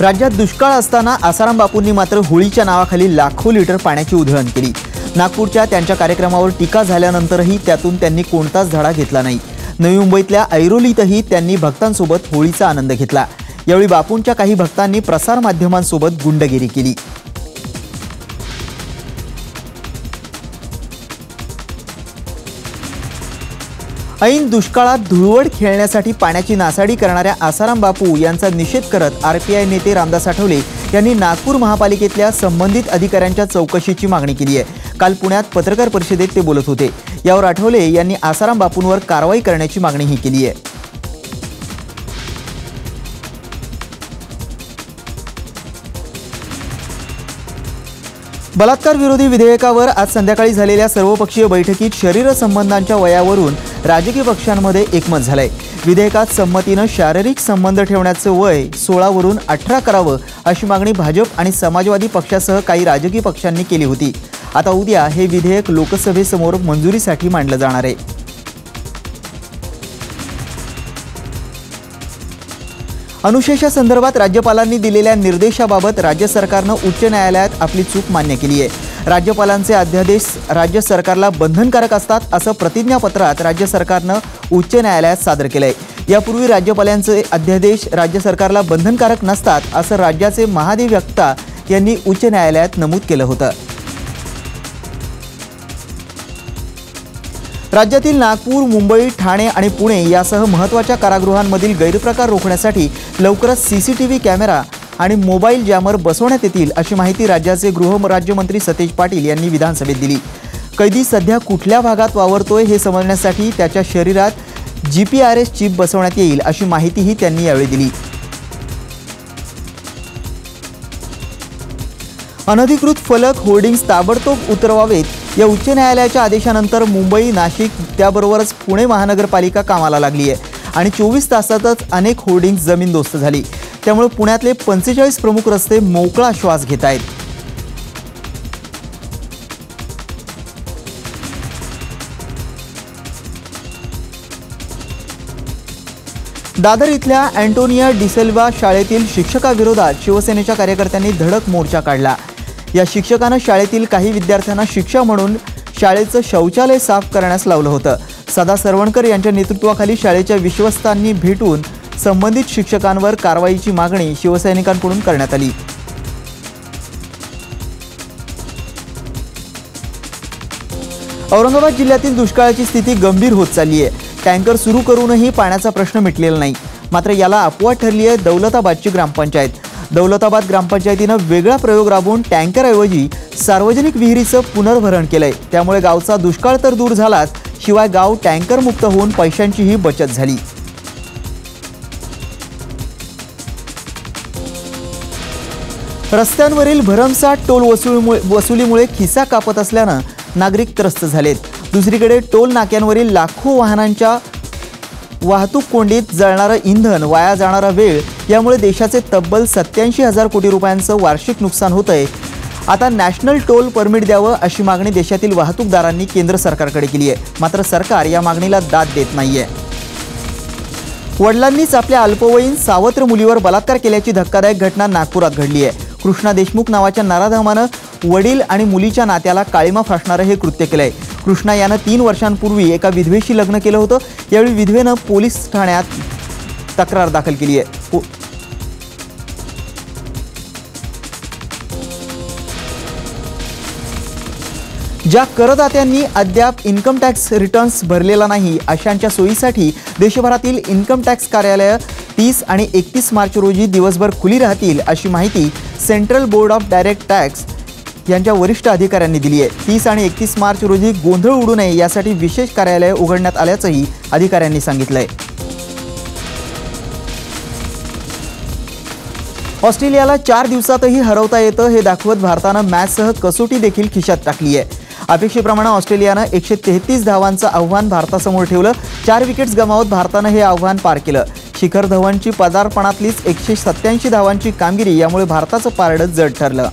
राज्यात दुष्काळ असताना आसाराम बापूंनी मात्र होळीच्या नावाखाली लाखो लिटर पाण्याची उधळण केली। नागपूरच्या त्यांच्या कार्यक्रमावर टीका झाल्यानंतरही त्यातून त्यांनी कोणताच धडा घेतला नाही। नवी मुंबईतल्या ऐरोलीतही त्यांनी भक्तांसोबत होळीचा आनंद घेतला। यावेळी बापूंच्या काही भक्तांनी प्रसार माध्यमांसोबत गुंडगिरी केली। ऐन दुष्काळात धुळवड खेळण्यासाठी पाण्याची नासाडी करणाऱ्या आसाराम बापू यांचा निषेध करत आरपीआय नेते रामदास आठवले यांनी नागपूर महापालिकेतल्या संबंधित अधिकाऱ्यांच्या चौकशीची मागणी केली आहे। काल पुण्यात पत्रकार परिषदेत ते बोलत होते। यावर आठवले यांनी आसाराम बापूंवर कारवाई करण्याची मागणीही केली आहे। बलात्कार विरोधी विधेयकावर आज संध्याकाळी झालेल्या सर्वपक्षीय बैठकीत शरीर संबंधांच्या वयावरून राजकीय पक्षांमध्ये एकमत झालंय। विधेयकात संमतीने शारीरिक संबंध ठेवण्याचे वय 16 वरून 18 करावं अशी मागणी भाजप आणि समाजवादी पक्षासह काही राजकीय पक्षांनी केली होती। आता उद्या हे विधेयक लोकसभेसमोर मंजुरीसाठी मांडलं जाणार आहे। अनुशेषा संदर्भात राज्यपालांनी दिलेल्या निर्देशाबाबत राज्य सरकारने उच्च न्यायालयात आपली चूक मान्य केली आहे। राज्यपालांचे अध्यादेश राज्य सरकारला बंधनकारक असतात असं प्रतिज्ञापत्रात राज्य सरकारने उच्च न्यायालयात सादर केलंय। यापूर्वी राज्यपालांचे अध्यादेश राज्य सरकारला बंधनकारक नसतात असं राज्याचे महाधिवक्ता यांनी उच्च न्यायालयात नमूद केलं होतं। राज्यातील नागपूर, मुंबई, ठाणे आणि पुणे यासह महत्त्वाच्या कारागृहांमधील गैरप्रकार रोखण्यासाठी लवकरच सीसीटीव्ही कॅमेरा आणि मोबाईल जॅमर बसवण्यात येतील अशी माहिती राज्याचे गृहराज्यमंत्री सतेज पाटील यांनी विधानसभेत दिली। कैदी सध्या कुठल्या भागात वावरतोय हे समजण्यासाठी त्याच्या शरीरात जीपीआरएस चिप बसवण्यात येईल अशी माहितीही त्यांनी यावेळी दिली। अनधिकृत फलक होर्डिंग्स ताबडतोब उतरवावेत या उच्च न्यायालयाच्या आदेशानंतर मुंबई, नाशिक त्याबरोबरच पुणे महानगरपालिका कामाला लागली आहे आणि 24 तासातच अनेक होर्डिंग्स जमीनदोस्त झाली। त्यामुळे पुण्यातले 45 प्रमुख रस्ते मोकळा श्वास घेत आहेत। दादर इथल्या अँटोनिया डिसेल्वा शाळेतील शिक्षकाविरोधात शिवसेनेच्या कार्यकर्त्यांनी धडक मोर्चा काढला। या शिक्षकाने शाळेतील काही विद्यार्थ्यांना शिक्षा म्हणून शाळेचं शौचालय साफ करण्यास लावलं होतं। सदा सरवणकर यांच्या नेतृत्वाखाली शाळेच्या विश्वस्तांनी भेटून संबंधित शिक्षकांवर कारवाईची मागणी शिवसैनिकांकडून करण्यात आली। औरंगाबाद जिल्ह्यातील दुष्काळाची स्थिती गंभीर होत चालली आहे। टँकर सुरू करूनही पाण्याचा प्रश्न मिटलेला नाही। मात्र याला अपवाद ठरली आहे दौलताबादची ग्रामपंचायत। दौलताबाद ग्रामपंचायतीने वेगळा प्रयोग राबवून टँकरऐवजी सार्वजनिक विहिरीचं पुनर्भरण केलंय। त्यामुळे गावचा दुष्काळ तर दूर झालाच, शिवाय गाव टँकर मुक्त होऊन पैशांचीही बचत झाली। रस्त्यांवरील भरमसाठ टोल वसुलीमुळे खिसा कापत असल्यानं नागरिक त्रस्त झालेत। दुसरीकडे टोल नाक्यांवरील लाखो वाहनांच्या वाहतूक कोंडीत जळणारं इंधन, वाया जाणारा वेळ यामुळे देशाचे तब्बल 87,000 कोटी रुपयांचं वार्षिक नुकसान होतंय। आता नॅशनल टोल परमिट द्यावं अशी मागणी देशातील वाहतूकदारांनी केंद्र सरकारकडे केली आहे। मात्र सरकार या मागणीला दाद देत नाहीये। वडिलांनीच आपल्या अल्पवयीन सावत्र मुलीवर बलात्कार केल्याची धक्कादायक घटना नागपुरात घडली आहे। कृष्णा देशमुख नावाच्या नराधमानं वडील आणि मुलीच्या नात्याला काळीमा फासणारं हे कृत्य केलंय। कृष्णा यानं 3 वर्षांपूर्वी एका विधवेशी लग्न केलं होतं। यावेळी विधवेनं पोलीस ठाण्यात तक्रार दाखल केली आहे। ज्या करदात्यांनी अद्याप इन्कम टॅक्स रिटर्न्स भरलेला नाही अशांच्या सोयीसाठी देशभरातील इन्कम टॅक्स कार्यालय 30 आणि 31 मार्च रोजी दिवसभर खुली राहतील अशी माहिती central board of direct tax यांच्या वरिष्ठ अधिकाऱ्यांनी दिली आहे। 30 आणि 31 मार्च रोजी गोंधळ उडू नये यासाठी विशेष कार्यालय उघडण्यात आल्याचंही अधिकाऱ्यांनी सांगितलंय। ऑस्ट्रेलियाला 4 दिवसातही हरवता येतं हे दाखवत भारतानं मॅचसह कसोटी देखील खिशात टाकली आहे। अपेक्षेप्रमाणे ऑस्ट्रेलियानं 133 धावांचं आव्हान भारतासमोर ठेवलं। 4 विकेट्स गमावत भारतानं हे आव्हान पार केलं। शिखर धवनची पदार्पणातलीच 187 धावांची कामगिरी यामुळे भारताचं पारडं जड ठरलं।